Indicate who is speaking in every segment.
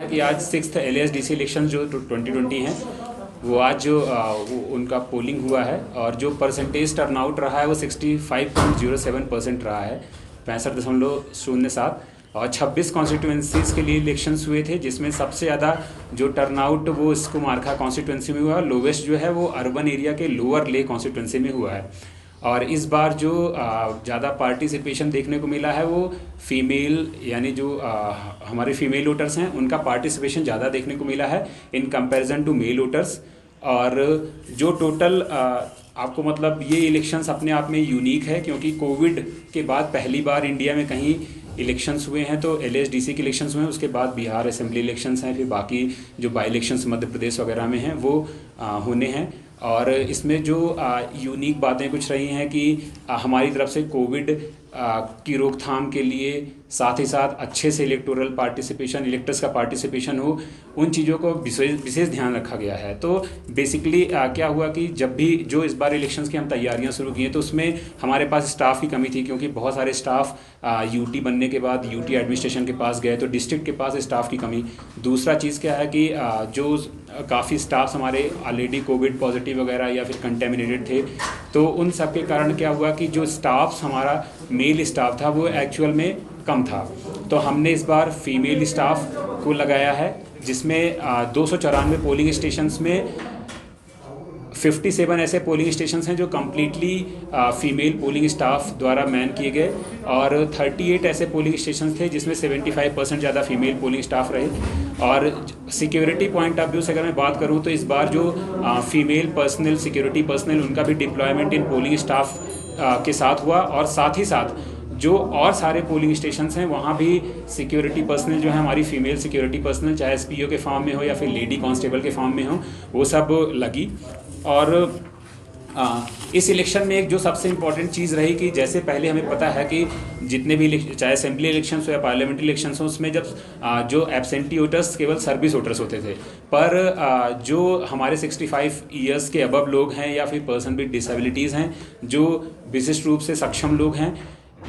Speaker 1: कि आज 6th LASDC election जो 2020 हैं वो आज जो उनका पोलिंग हुआ है और जो परसेंटेज टर्नआउट रहा है वो 65.07% रहा है, 65.07। और 26 कॉन्स्टिट्यूंसीज़ के लिए इलेक्शंस हुए थे, जिसमें सबसे ज़्यादा जो टर्नआउट वो इसको मारखा कॉन्स्टिट्यूंसी में हुआ, लोवेस्ट जो है वो अर्बन एरिया के लोअर ले कॉन्स्टिट्यूंसी में हुआ है। और इस बार जो ज़्यादा पार्टिसिपेशन देखने को मिला है वो फीमेल, यानी जो हमारे फीमेल वोटर्स हैं उनका पार्टिसिपेशन ज़्यादा देखने को मिला है in comparison to male voters. और जो टोटल आपको मतलब ये इलेक्शंस अपने आप में यूनिक है, क्योंकि कोविड के बाद पहली बार इंडिया में कहीं इलेक्शंस हुए हैं। तो LASDC के इलेक्शंस हुए हैं, उसके बाद बिहार असेंबली इलेक्शंस हैं, फिर बाकी जो बाई इलेक्शंस मध्य प्रदेश वगैरह में हैं वो होने हैं। और इसमें जो यूनिक बातें कुछ रही हैं कि हमारी तरफ से कोविड की रोकथाम के लिए साथ ही साथ अच्छे से इलेक्टोरल पार्टिसिपेशन, इलेक्टर्स का पार्टिसिपेशन हो, उन चीज़ों को विशेष ध्यान रखा गया है। तो बेसिकली क्या हुआ कि जब भी जो इस बार इलेक्शंस की हम तैयारियां शुरू की हैं तो उसमें हमारे पास स्टाफ की कमी थी, क्योंकि बहुत सारे स्टाफ UT बनने के बाद UT एडमिनिस्ट्रेशन के पास गए, तो डिस्ट्रिक्ट के पास स्टाफ की कमी। दूसरा चीज़ क्या है कि जो काफ़ी स्टाफ्स हमारे ऑलरेडी कोविड पॉजिटिव वगैरह या फिर कंटेमिनेटेड थे, तो उन सब के कारण क्या हुआ कि जो स्टाफ्स हमारा मेल स्टाफ था वो एक्चुअल में कम था। तो हमने इस बार फीमेल स्टाफ को लगाया है, जिसमें 294 पोलिंग स्टेशंस में 57 ऐसे पोलिंग स्टेशंस हैं जो कम्प्लीटली फीमेल पोलिंग स्टाफ द्वारा मैन किए गए, और 38 ऐसे पोलिंग स्टेशंस थे जिसमें 75% ज़्यादा फीमेल पोलिंग स्टाफ रहे। और सिक्योरिटी पॉइंट ऑफ व्यू से अगर मैं बात करूं तो इस बार जो फीमेल पर्सनल, सिक्योरिटी पर्सनल, उनका भी डिप्लॉयमेंट इन पोलिंग स्टाफ के साथ हुआ। और साथ ही साथ जो और सारे पोलिंग स्टेशंस हैं वहाँ भी सिक्योरिटी पर्सनल जो है, हमारी फीमेल सिक्योरिटी पर्सनल, चाहे SPO के फॉर्म में हो या फिर लेडी कांस्टेबल के फॉर्म में हो, वो सब लगी। और इस इलेक्शन में एक जो सबसे इम्पॉर्टेंट चीज़ रही कि जैसे पहले हमें पता है कि जितने भी चाहे असेंबली इलेक्शंस हो या पार्लियामेंट्री इलेक्शंस हो, उसमें जब जो एब्सेंटी वोटर्स केवल सर्विस वोटर्स होते थे, पर जो हमारे 65 ईयर्स के अबव लोग हैं या फिर पर्सन विद डिसेबिलिटीज़ हैं, जो विशिष्ट रूप से सक्षम लोग हैं,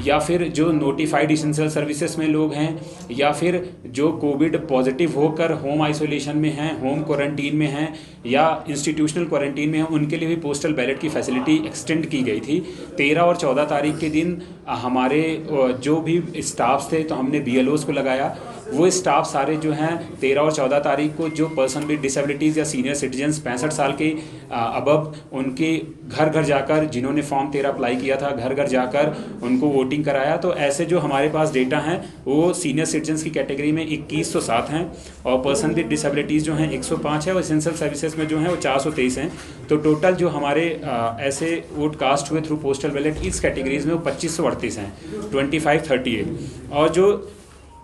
Speaker 1: या फिर जो नोटिफाइड इसेंशियल सर्विसेज में लोग हैं, या फिर जो कोविड पॉजिटिव होकर होम आइसोलेशन में हैं, होम क्वारंटीन में हैं या इंस्टीट्यूशनल क्वारंटीन में हैं, उनके लिए भी पोस्टल बैलेट की फैसिलिटी एक्सटेंड की गई थी। 13 और 14 तारीख के दिन हमारे जो भी स्टाफ्स थे, तो हमने BLOs को लगाया। वो स्टाफ सारे जो हैं 13 और 14 तारीख को जो पर्सन विद डिसेबिलिटीज़ या सीनियर सिटीजन्स 65 साल के अबव, उनके घर घर जाकर, जिन्होंने फॉर्म 13 अप्लाई किया था, घर घर जाकर उनको वोटिंग कराया। तो ऐसे जो हमारे पास डेटा हैं वो सीनियर सिटीजन्स की कैटेगरी में 2107 हैं, और पर्सन विद डिसेबिलिटीज़ जो हैं 105 है, और एसेंशियल सर्विसेज में जो हैं वो 423 हैं। तो टोटल जो हमारे ऐसे वोट कास्ट हुए थ्रू पोस्टल बैलेट इस कैटेगरीज में वो 2538 हैं, 2538। और जो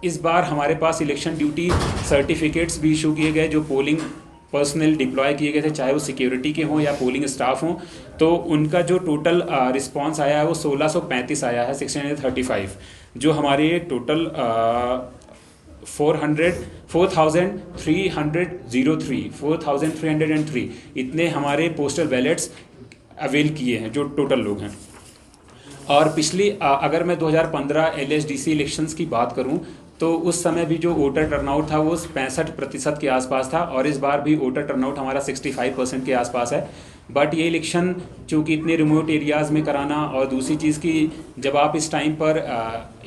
Speaker 1: इस बार हमारे पास इलेक्शन ड्यूटी सर्टिफिकेट्स भी इशू किए गए, जो पोलिंग पर्सनल डिप्लॉय किए गए थे, चाहे वो सिक्योरिटी के हों या पोलिंग स्टाफ हों, तो उनका जो टोटल रिस्पांस आया है वो 1635 आया है, 635। जो हमारे टोटल 4303 इतने हमारे पोस्टल बैलेट्स अवेल किए हैं, जो टोटल लोग हैं। और पिछली अगर मैं 2015 LASDC इलेक्शंस की बात करूं तो उस समय भी जो वोटर टर्नआउट था वो 65% के आसपास था, और इस बार भी वोटर टर्नआउट हमारा 65% के आसपास है। बट ये इलेक्शन चूँकि इतने रिमोट एरियाज़ में कराना, और दूसरी चीज़ की जब आप इस टाइम पर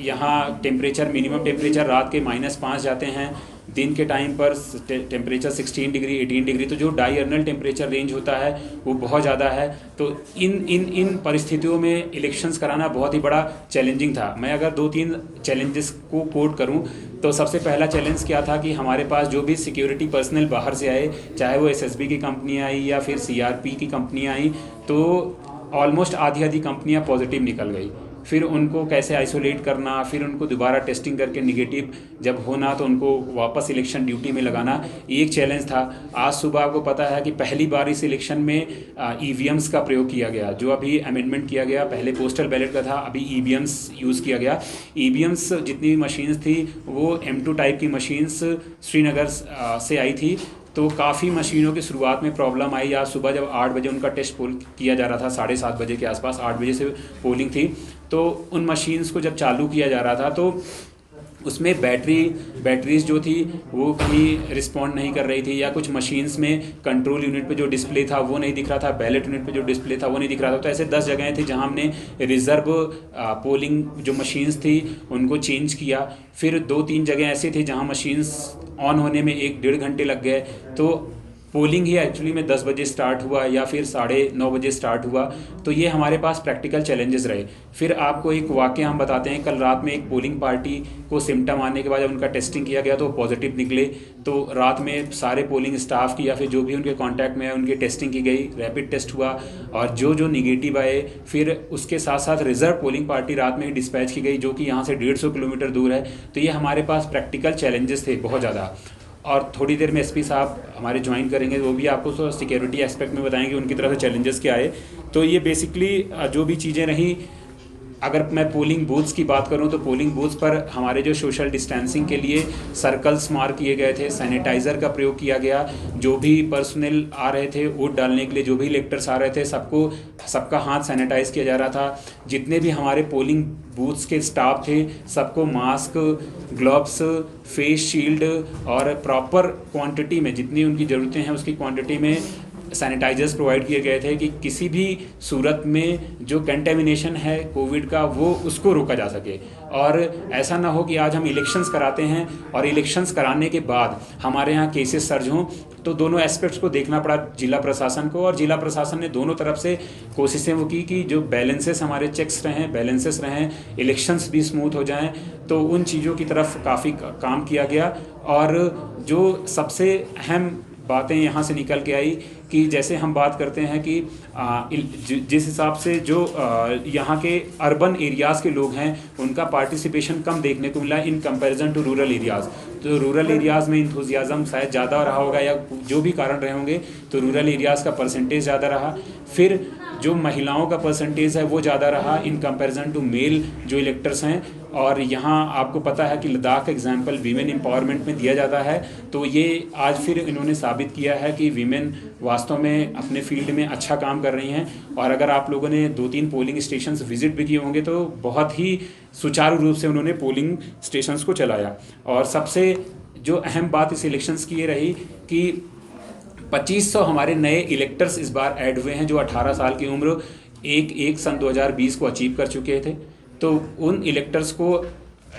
Speaker 1: यहाँ टेम्परेचर, मिनिमम टेम्परेचर रात के -5 जाते हैं, दिन के टाइम पर टेम्परेचर 16 डिग्री 18 डिग्री, तो जो डायर्नल टेम्परेचर रेंज होता है वो बहुत ज़्यादा है। तो इन परिस्थितियों में इलेक्शंस कराना बहुत ही बड़ा चैलेंजिंग था। मैं अगर 2-3 चैलेंजेस को कोट करूं तो सबसे पहला चैलेंज क्या था कि हमारे पास जो भी सिक्योरिटी पर्सनल बाहर से आए, चाहे वो SSB की कंपनियाँ आई या फिर CRP की कंपनियाँ आई, तो ऑलमोस्ट आधी कंपनियाँ पॉजिटिव निकल गई। फिर उनको कैसे आइसोलेट करना, फिर उनको दोबारा टेस्टिंग करके निगेटिव जब होना तो उनको वापस इलेक्शन ड्यूटी में लगाना, ये एक चैलेंज था। आज सुबह आपको पता है कि पहली बार इस इलेक्शन में EVMs का प्रयोग किया गया, जो अभी अमेंडमेंट किया गया, पहले पोस्टल बैलेट का था, अभी EVMs यूज़ किया गया। EVMs जितनी भी मशीन्स थी वो M2 टाइप की मशीन्स श्रीनगर से आई थी, तो काफ़ी मशीनों की शुरुआत में प्रॉब्लम आई। आज सुबह जब 8 बजे उनका टेस्ट पोल किया जा रहा था, 7:30 बजे के आसपास, 8 बजे से पोलिंग थी, तो उन मशीन्स को जब चालू किया जा रहा था तो उसमें बैटरीज जो थी वो कहीं रिस्पॉन्ड नहीं कर रही थी, या कुछ मशीन्स में कंट्रोल यूनिट पे जो डिस्प्ले था वो नहीं दिख रहा था, बैलेट यूनिट पे जो डिस्प्ले था वो नहीं दिख रहा था। तो ऐसे 10 जगहें थी जहां हमने रिज़र्व पोलिंग जो मशीन्स थी उनको चेंज किया। फिर 2-3 जगह ऐसी थी जहां मशीन्स ऑन होने में 1-1.5 घंटे लग गए। तो पोलिंग ही एक्चुअली में 10 बजे स्टार्ट हुआ या फिर 9:30 बजे स्टार्ट हुआ। तो ये हमारे पास प्रैक्टिकल चैलेंजेस रहे। फिर आपको एक वाक़या हम बताते हैं। कल रात में एक पोलिंग पार्टी को सिम्टम आने के बाद जब उनका टेस्टिंग किया गया तो पॉजिटिव निकले। तो रात में सारे पोलिंग स्टाफ की या फिर जो भी उनके कांटेक्ट में है उनकी टेस्टिंग की गई, रैपिड टेस्ट हुआ, और जो निगेटिव आए फिर उसके साथ साथ रिजर्व पोलिंग पार्टी रात में ही डिस्पैच की गई, जो कि यहाँ से 150 किलोमीटर दूर है। तो ये हमारे पास प्रैक्टिकल चैलेंजेस थे बहुत ज़्यादा। और थोड़ी देर में एसपी साहब हमारे ज्वाइन करेंगे, वो भी आपको सिक्योरिटी एस्पेक्ट में बताएंगे उनकी तरफ से चैलेंजेस क्या आए। तो ये बेसिकली जो भी चीज़ें रहीं, अगर मैं पोलिंग बूथ्स की बात करूं तो पोलिंग बूथ्स पर हमारे जो सोशल डिस्टेंसिंग के लिए सर्कल्स मार्क किए गए थे, सैनिटाइज़र का प्रयोग किया गया। जो भी पर्सनल आ रहे थे वोट डालने के लिए, जो भी इलेक्टर्स आ रहे थे, सबका हाथ सैनिटाइज़ किया जा रहा था। जितने भी हमारे पोलिंग बूथ्स के स्टाफ थे सबको मास्क, ग्लव्स, फेस शील्ड और प्रॉपर क्वांटिटी में जितनी उनकी ज़रूरतें हैं उसकी क्वांटिटी में सैनिटाइजर्स प्रोवाइड किए गए थे कि किसी भी सूरत में जो कंटेमिनेशन है कोविड का वो उसको रोका जा सके। और ऐसा ना हो कि आज हम इलेक्शंस कराते हैं और इलेक्शंस कराने के बाद हमारे यहाँ केसेस सर्ज हों। तो दोनों एस्पेक्ट्स को देखना पड़ा जिला प्रशासन को, और जिला प्रशासन ने दोनों तरफ से कोशिशें वो की कि जो बैलेंसेस हमारे चेक्स रहें, बैलेंसेस रहें, इलेक्शंस भी स्मूथ हो जाएं। तो उन चीज़ों की तरफ काफ़ी काम किया गया। और जो सबसे अहम बातें यहाँ से निकल के आई कि जैसे हम बात करते हैं कि जिस हिसाब से जो यहाँ के अर्बन एरियाज़ के लोग हैं उनका पार्टिसिपेशन कम देखने को मिला in comparison to rural areas. तो रूरल एरियाज़ में इंथुजियाज़म शायद ज़्यादा रहा होगा या जो भी कारण रहे होंगे, तो रूरल एरियाज़ का परसेंटेज ज़्यादा रहा। फिर जो महिलाओं का परसेंटेज है वो ज़्यादा रहा इन कंपैरिजन टू मेल जो इलेक्टर्स हैं। और यहाँ आपको पता है कि लद्दाख का एग्जाम्पल वीमेन एम्पावरमेंट में दिया जाता है। तो ये आज फिर इन्होंने साबित किया है कि वीमेन वास्तव में अपने फील्ड में अच्छा काम कर रही हैं। और अगर आप लोगों ने 2-3 पोलिंग स्टेशंस विजिट भी किए होंगे तो बहुत ही सुचारू रूप से उन्होंने पोलिंग स्टेशंस को चलाया। और सबसे जो अहम बात इस इलेक्शंस की ये रही कि 2500 हमारे नए इलेक्टर्स इस बार ऐड हुए हैं जो 18 साल की उम्र एक सन 2020 को अचीव कर चुके थे। तो उन इलेक्टर्स को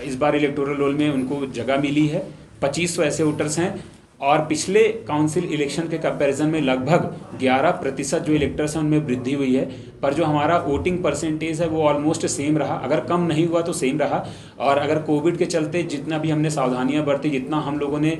Speaker 1: इस बार इलेक्टोरल रोल में उनको जगह मिली है। 2500 ऐसे वोटर्स हैं। और पिछले काउंसिल इलेक्शन के कंपैरिजन में लगभग 11% जो इलेक्टर्स हैं उनमें वृद्धि हुई है। पर जो हमारा वोटिंग परसेंटेज है वो ऑलमोस्ट सेम रहा, अगर कम नहीं हुआ तो सेम रहा। और अगर कोविड के चलते जितना भी हमने सावधानियां बरती, जितना हम लोगों ने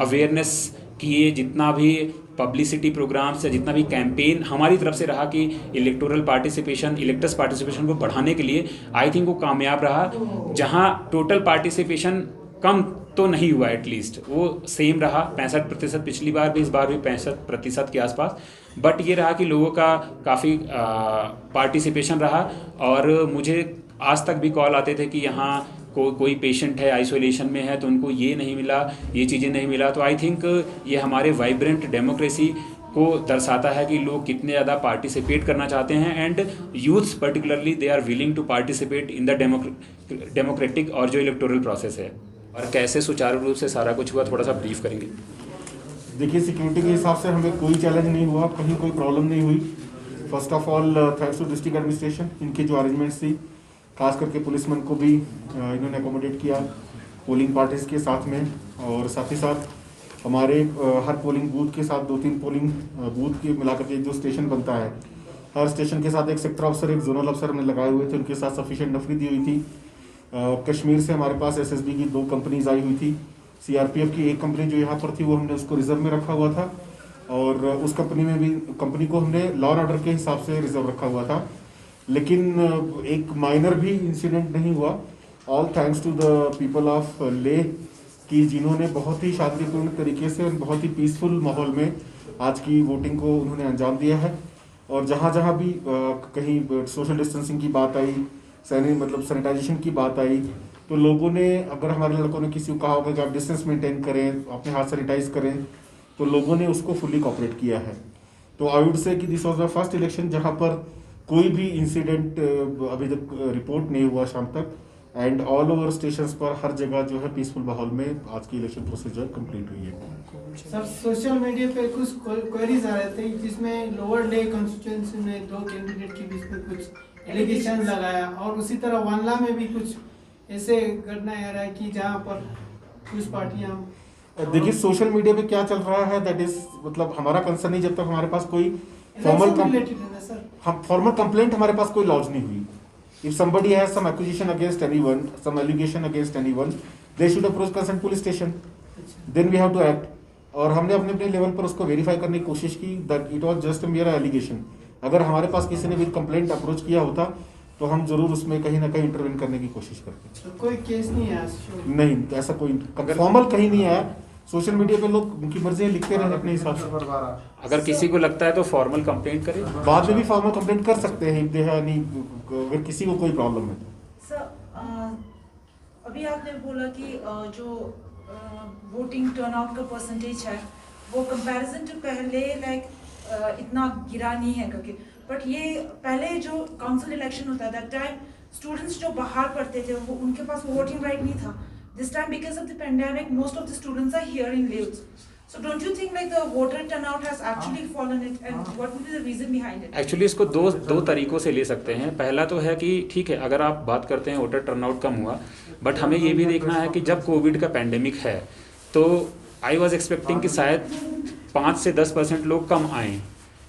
Speaker 1: अवेयरनेस किए, जितना भी पब्लिसिटी प्रोग्राम्स या जितना भी कैंपेन हमारी तरफ से रहा कि इलेक्टोरल पार्टिसिपेशन, इलेक्टर्स पार्टिसिपेशन को बढ़ाने के लिए, आई थिंक वो कामयाब रहा। जहां टोटल पार्टिसिपेशन कम तो नहीं हुआ, एटलीस्ट वो सेम रहा 65%, पिछली बार भी, इस बार भी 65% के आसपास। बट ये रहा कि लोगों का काफ़ी पार्टिसिपेशन रहा। और मुझे आज तक भी कॉल आते थे कि यहाँ कोई पेशेंट है आइसोलेशन में है तो उनको ये नहीं मिला, ये चीज़ें नहीं मिला। तो आई थिंक ये हमारे वाइब्रेंट डेमोक्रेसी को दर्शाता है कि लोग कितने ज़्यादा पार्टिसिपेट करना चाहते हैं। And youths particularly they are willing to participate in the democratic और जो इलेक्टोरल प्रोसेस है। और कैसे सुचारू रूप से सारा कुछ हुआ थोड़ा सा ब्रीफ करेंगे।
Speaker 2: देखिए, सिक्योरिटी के हिसाब से हमें कोई चैलेंज नहीं हुआ, कहीं कोई प्रॉब्लम नहीं हुई। First of all thanks to district administration, इनकी जो अरेंजमेंट्स थी, खास करके पुलिसमैन को भी इन्होंने अकोमोडेट किया पोलिंग पार्टीज के साथ में। और साथ ही साथ हमारे हर पोलिंग बूथ के साथ 2-3 पोलिंग बूथ के मिलाकर के जो स्टेशन बनता है, हर स्टेशन के साथ एक सेक्टर अफसर, एक जोनल अफसर हमने लगाए हुए थे, उनके साथ सफिशिएंट नफरी दी हुई थी। कश्मीर से हमारे पास एसएसबी की 2 कंपनीज आई हुई थी। सीआरपीएफ की एक कंपनी जो यहाँ पर थी वो हमने उसको रिजर्व में रखा हुआ था, और उस कंपनी को हमने लॉ एंड ऑर्डर के हिसाब से रिजर्व रखा हुआ था। लेकिन एक माइनर भी इंसिडेंट नहीं हुआ, all thanks to the people of Leh कि जिन्होंने बहुत ही शांतिपूर्ण तरीके से और बहुत ही पीसफुल माहौल में आज की वोटिंग को उन्होंने अंजाम दिया है। और जहाँ जहाँ भी कहीं सोशल डिस्टेंसिंग की बात आई, सैनिटाइजेशन की बात आई, तो लोगों ने, अगर हमारे लड़कों ने किसी को कहा होगा कि आप डिस्टेंस मेंटेन करें, अपने हाथ सैनिटाइज करें, तो लोगों ने उसको फुली कोऑपरेट किया है। तो आई वुड से कि this was the first election जहाँ पर कोई भी इंसिडेंट अभी तक रिपोर्ट नहीं हुआ शाम तक, एंड ऑल ओवर स्टेशंस पर हर जगह जो है पीसफुल माहौल में आज की इलेक्शन प्रोसीजर कंप्लीट हुई है।
Speaker 3: सर सोशल मीडिया पे कुछ क्वेरीज आ रहे थे जिसमें लोअर डे कॉन्स्टिट्यूएंसी में 2 कैंडिडेट के बीच में कुछ एलिगेशन लगाया और उसी तरह वानला में भी कुछ ऐसे घटना आ रहा है कि जहाँ पर कुछ पार्टियां
Speaker 2: देखिए सोशल मीडिया पे क्या चल रहा है दैट इज मतलब हमारा कंसर्न नहीं जब तक हमारे पास कोई फॉर्मल कंप्लेंट हमारे पास कोई लॉन्च नहीं हुई। If somebody has some accusation against anyone, some allegation against anyone, they should approach concern police station, then we have to act. और हमने अपने अपने लेवल पर उसको वेरीफाई करने की कोशिश की दैट इट वाज जस्ट मेरा एलिगेशन। अगर हमारे पास किसी ने भी कंप्लेंट अप्रोच किया होता तो हम जरूर उसमें कहीं ना कहीं इंटरवेन करने की कोशिश करते।
Speaker 3: तो कोई केस नहीं है?
Speaker 2: नहीं, ऐसा कोई फॉर्मल कहीं नहीं आया। सोशल मीडिया पे लोग उनकी मर्जी लिखते रहे अपने हिसाब से।
Speaker 1: अगर किसी को लगता है तो फॉर्मल कंप्लेंट करे,
Speaker 2: बाद में भी फॉर्मल कंप्लेंट कर सकते हैं अगर किसी को कोई प्रॉब्लम है।
Speaker 4: सर अभी आपने बोला कि जो वोटिंग टर्नआउट का परसेंटेज है वो कंपैरिजन टू पहले इतना गिरा नहीं है करके, बट ये पहले जो काउंसिल इलेक्शन होता था दैट टाइम स्टूडेंट्स जो बाहर पढ़ते थे वो उनके पास वोटिंग राइट नहीं था। This time because of the pandemic most of the students are here in Leeds. So don't you think like the voter turnout has actually fallen it, and what would be the reason behind it?
Speaker 1: Actually इसको दो तरीकों से ले सकते हैं। पहला तो है कि ठीक है अगर आप बात करते हैं वोटर टर्नआउट कम हुआ, बट हमें ये भी देखना है कि जब कोविड का पैंडेमिक है तो आई वॉज एक्सपेक्टिंग कि शायद 5 से 10% लोग कम आएँ,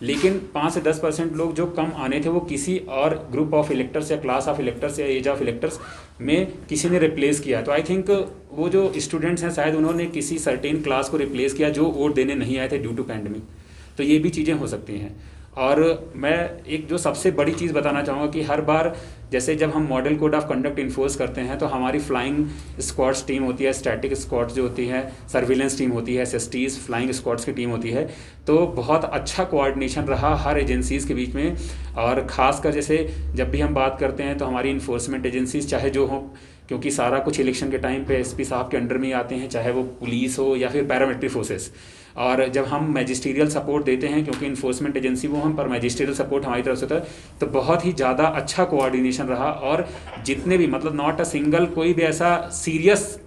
Speaker 1: लेकिन 5 से 10% लोग जो कम आने थे वो किसी और ग्रुप ऑफ इलेक्टर्स या क्लास ऑफ इलेक्टर्स या एज ऑफ इलेक्टर्स में किसी ने रिप्लेस किया। तो आई थिंक वो जो स्टूडेंट्स हैं शायद उन्होंने किसी सर्टेन क्लास को रिप्लेस किया जो वोट देने नहीं आए थे ड्यू टू पैंडमिक। तो ये भी चीज़ें हो सकती हैं। और मैं एक जो सबसे बड़ी चीज़ बताना चाहूँगा कि हर बार जैसे जब हम model code of conduct enforce करते हैं तो हमारी फ्लाइंग स्क्वाड्स टीम होती है, स्टैटिक स्क्वाड्स जो होती है, सर्विलेंस टीम होती है, SSTs फ्लाइंग स्क्वाड्स की टीम होती है। तो बहुत अच्छा कोऑर्डिनेशन रहा हर एजेंसीज़ के बीच में। और ख़ासकर जैसे जब भी हम बात करते हैं तो हमारी इन्फोर्समेंट एजेंसीज चाहे जो हों, क्योंकि सारा कुछ इलेक्शन के टाइम पे SP साहब के अंडर में ही आते हैं, चाहे वो पुलिस हो या फिर पैरामिलिट्री फोर्सेस। और जब हम मैजिस्ट्रियल सपोर्ट देते हैं, क्योंकि इन्फोर्समेंट एजेंसी वो हम, पर मैजिस्ट्रियल सपोर्ट हमारी तरफ से होता है, तो बहुत ही ज़्यादा अच्छा कोऑर्डिनेशन रहा। और जितने भी मतलब नॉट अ सिंगल कोई भी ऐसा सीरियस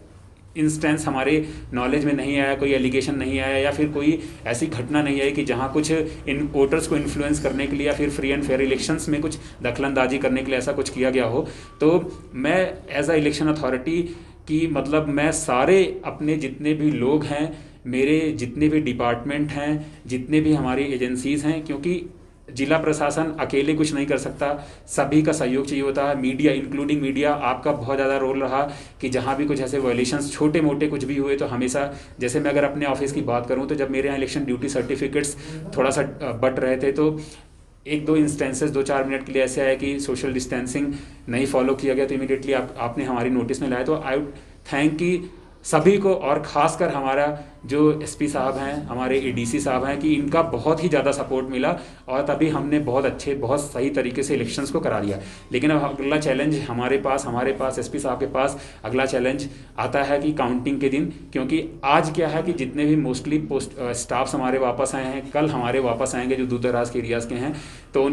Speaker 1: इंस्टेंस हमारे नॉलेज में नहीं आया, कोई एलिगेशन नहीं आया या फिर कोई ऐसी घटना नहीं आई कि जहां कुछ इन वोटर्स को इन्फ्लुएंस करने के लिए या फिर फ्री एंड फेयर इलेक्शंस में कुछ दखलंदाजी करने के लिए ऐसा कुछ किया गया हो। तो मैं एज अ इलेक्शन अथॉरिटी की मतलब मैं सारे अपने जितने भी लोग हैं, मेरे जितने भी डिपार्टमेंट हैं, जितने भी हमारी एजेंसीज़ हैं, क्योंकि जिला प्रशासन अकेले कुछ नहीं कर सकता, सभी का सहयोग चाहिए होता है। मीडिया इंक्लूडिंग मीडिया, आपका बहुत ज़्यादा रोल रहा कि जहाँ भी कुछ ऐसे वायलेशंस छोटे मोटे कुछ भी हुए तो हमेशा, जैसे मैं अगर अपने ऑफिस की बात करूँ तो जब मेरे यहाँ इलेक्शन ड्यूटी सर्टिफिकेट्स थोड़ा सा बट रहे थे तो 1-2 इंस्टेंसेस 2-4 मिनट के लिए ऐसे आए कि सोशल डिस्टेंसिंग नहीं फॉलो किया गया, तो इमीडिएटली आपने हमारी नोटिस में लाया। तो आई वुड थैंक कि सभी को, और ख़ासकर हमारा जो SP साहब हैं, हमारे ADC साहब हैं, कि इनका बहुत ही ज़्यादा सपोर्ट मिला और तभी हमने बहुत सही तरीके से इलेक्शंस को करा लिया। लेकिन अब अगला चैलेंज हमारे पास SP साहब के पास अगला चैलेंज आता है कि काउंटिंग के दिन, क्योंकि आज क्या है कि जितने भी मोस्टली स्टाफ्स हमारे वापस आए हैं, कल हमारे वापस आएंगे जो दूर दराज के एरियाज़ के हैं, तो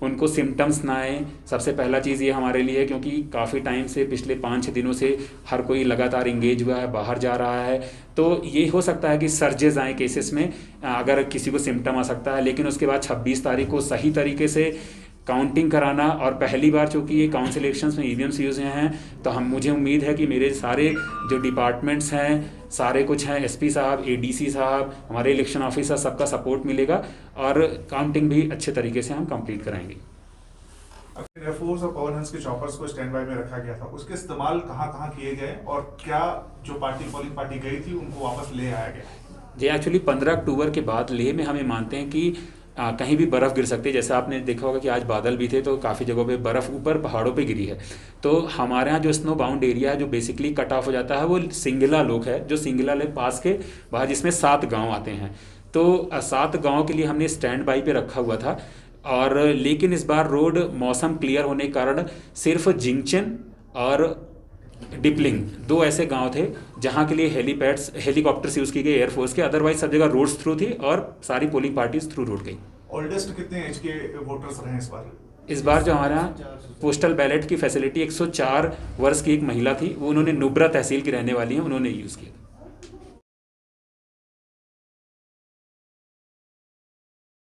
Speaker 1: उनको सिम्टम्स ना आए। सबसे पहला चीज़ ये हमारे लिए, क्योंकि काफ़ी टाइम से पिछले 5-6 दिनों से हर कोई लगातार इंगेज हुआ है, बाहर जा रहा है, तो ये हो सकता है कि सर्जेस आए केसेस में अगर किसी को सिम्टम आ सकता है। लेकिन उसके बाद 26 तारीख को सही तरीके से काउंटिंग कराना, और पहली बार चूँकि ये काउंसिल इलेक्शंस में EVMs यूज़ हैं, तो मुझे उम्मीद है कि मेरे सारे जो डिपार्टमेंट्स हैं, सारे कुछ हैं, SP साहब, ADC साहब, हमारे इलेक्शन ऑफिसर, सबका सपोर्ट मिलेगा और काउंटिंग भी अच्छे तरीके से हम कंप्लीट कराएंगे।
Speaker 5: एयरफोर्स और पवन हंस के चॉपर्स को स्टैंड बाय में रखा गया था, उसके इस्तेमाल कहाँ किए गए और क्या जो पोलिंग पार्टी गई थी उनको वापस ले आया गया?
Speaker 1: जी एक्चुअली 15 अक्टूबर के बाद लेह में हमें मानते हैं कि कहीं भी बर्फ़ गिर सकती है। जैसे आपने देखा होगा कि आज बादल भी थे तो काफ़ी जगहों पे बर्फ़ ऊपर पहाड़ों पे गिरी है। तो हमारे यहाँ जो स्नो बाउंड एरिया है जो बेसिकली कट ऑफ हो जाता है वो सिंगला लोक है, जो सिंगला ले पास के बाहर, जिसमें 7 गाँव आते हैं। तो 7 गाँव के लिए हमने स्टैंड बाई पे रखा हुआ था। और लेकिन इस बार रोड मौसम क्लियर होने के कारण सिर्फ जिंगचन और डिपलिंग 2 ऐसे गांव थे जहां के लिए हेलीकॉप्टर्स यूज़ की गई एयरफोर्स के, अदरवाइज सब जगह रोड्स थ्रू थी और सारी पोलिंग पार्टीज थ्रू रोड गई।
Speaker 5: ओल्डेस्ट कितने एज के वोटर्स रहे इस बार?
Speaker 1: इस बार जो हमारे यहाँ पोस्टल बैलेट की फैसिलिटी 104 वर्ष की एक महिला थी, वो उन्होंने नुब्रा तहसील की रहने वाली हैं, उन्होंने यूज़ किया।